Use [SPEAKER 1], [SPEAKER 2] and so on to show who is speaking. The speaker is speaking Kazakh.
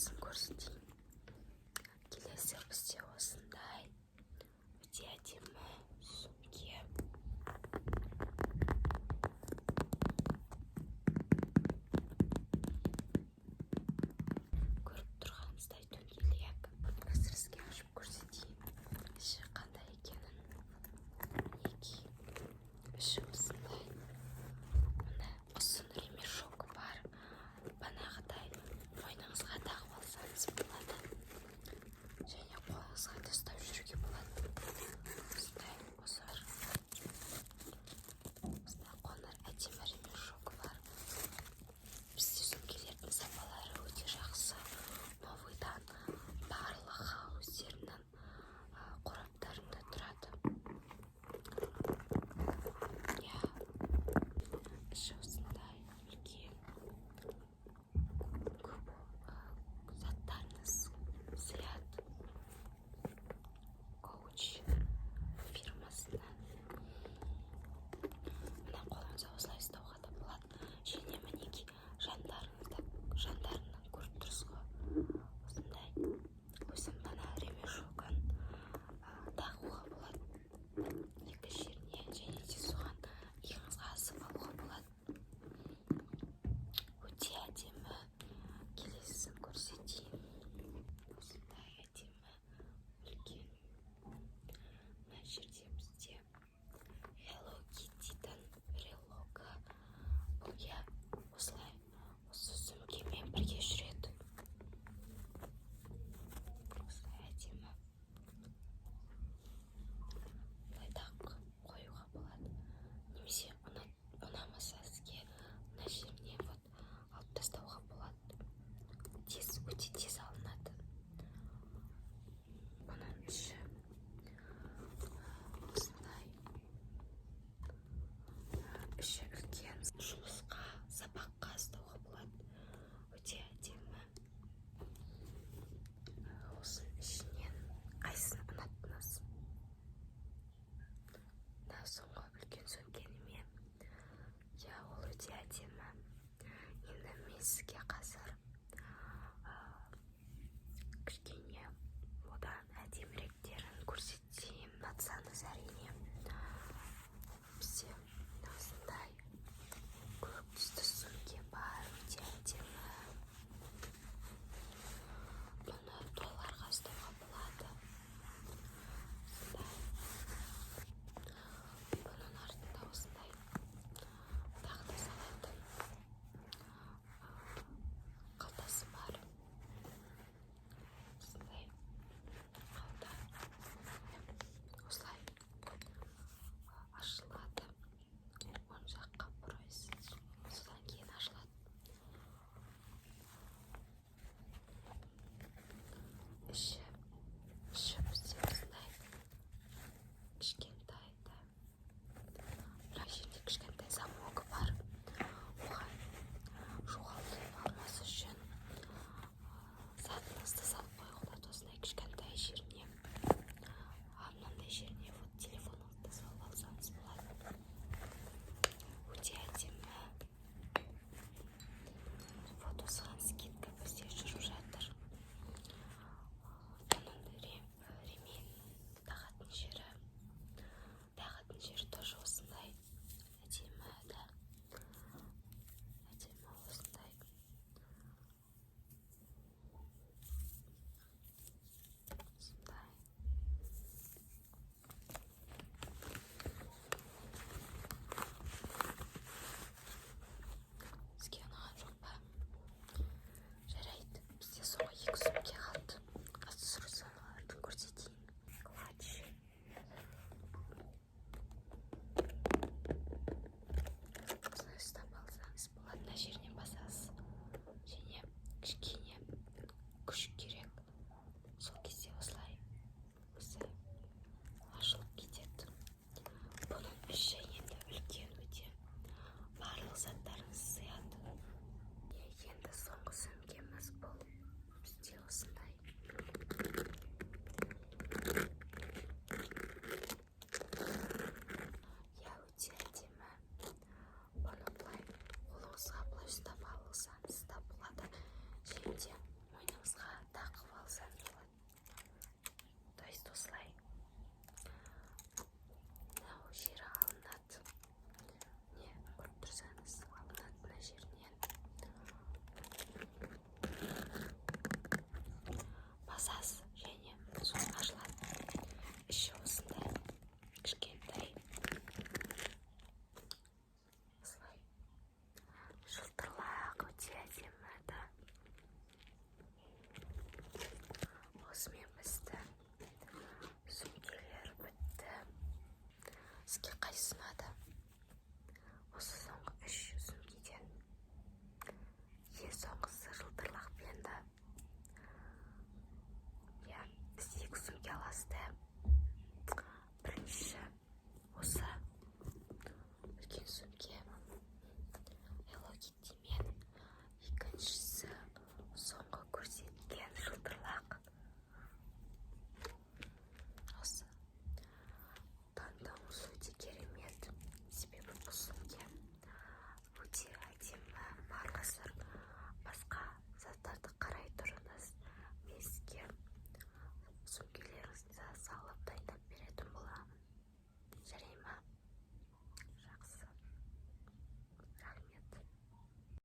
[SPEAKER 1] келесін көрсетейін. Келесі бізде осындай өте әдемі сөмке. Көріп тұрғаныңыздай дөңгелек. Қазір сізге ашып көрсетейін. Іші қандай екенін. Мінекей. Іші осындай. Мына ұзын ремешок бар. Банағыдай мойныңызға тағып алсаңыз болады. Және қолыңызға да ұстап жүруге болады. Осындай ұзар. Осындай қолдар әдемі ремешок бар. Бізде сөмкелердің сапалары өте жақсы. Новыйдан барлығы өздерінің қораптарында тұрады. Іші осындай үлкен. Көп заттарыңыз сыяды. Коуч фирмасынан. Мына қолыңызға осылай ұстауға да болады. Және мінекей жандарынан көріп тұрсыз ғой. Осындай өзім бана ремешогын тағуға болады. Екі жеріне және де соған иығыңызға асып алуға болады. Өте әдемі. Келесін көрсетейін. Осындай әдемі үлкен. Мына жерде бізде Hello Kitty'дің брелогы. Бұл осылай осы сөмкемен бірге жүреді. Осылай әдемі. Бұлай тағып қоюға болады. Немесе ұнамаса сізге мына жеріне алып тастауға болады. Өте тез алынады. Бұның іші осындай. Іші үлкен. Жұмысқа, сабаққа ұстауға болады. Өте әдемі. Осының ішінен қайсысын ұнаттыңыз? Мына соңғы үлкен сөмкені ме? Ол өте әдемі. Енді мен сізге қазір кішкене одан әдеміректерін көрсетейін. Ұнатсаңыз әрине. Бізде осындай көк түсті сөмке бар. Өте әдемі. Бұны тойларға ұстауға болады. Бұның артында осындай тағы да салатын қалтасы бар. Осындай қалта. Осылай ашылады. Оң жаққа бұрайсыз. Содан кейін ашылады. Іші бізде осындай кішкентай да. Бірақ жерде кішкентай замогы бар. Оған жоғалтып алмас үшін затыңызды салып қоюға болады. Осындай кішкентай жеріне. Мынандай жеріне телефоныңызды салып алсаңыз болады. Өте әдемі. Осыған скидка бізде жүріп жатыр. Бұның ремень тағатын жері тоже осындай әдемі да. Әдемі осындай. Сізге ұнаған жоқ па? Жарайды. Бізде соңғы екі сөмке қалды. Қазір соны көрсетейін. Клатч. Осылай ұстап алсаңыз болады. Мына жеріне басасыз. Және кішкене күш керек. Сол кезде осылай өзі ашылып кетеді. Бұның іші енді үлкен өте. Барлық заттарыңыз сыяды. Енді соңғы сөмкеміз бұл. Бізде осындай. Өте әдемі. Бұны былай қолыңызға былай ұстап алсаңыз да болады. Және де мойныңызға осылай мынау жері алынады. Не көріп тұрсаңыз, алынады мына жерінен. Масасы және соң ашылады. Іші осындай кішкентай. Осылай жылтырлақ өте әдемі. Осымен бізді сөмкелер бітті. Сізге қайсысы ұнады? Осы соңғы 3 сөмкеден. Соңғысы жылтырлақпен да. Сіз 2 сөмке аласыз да. Бірінші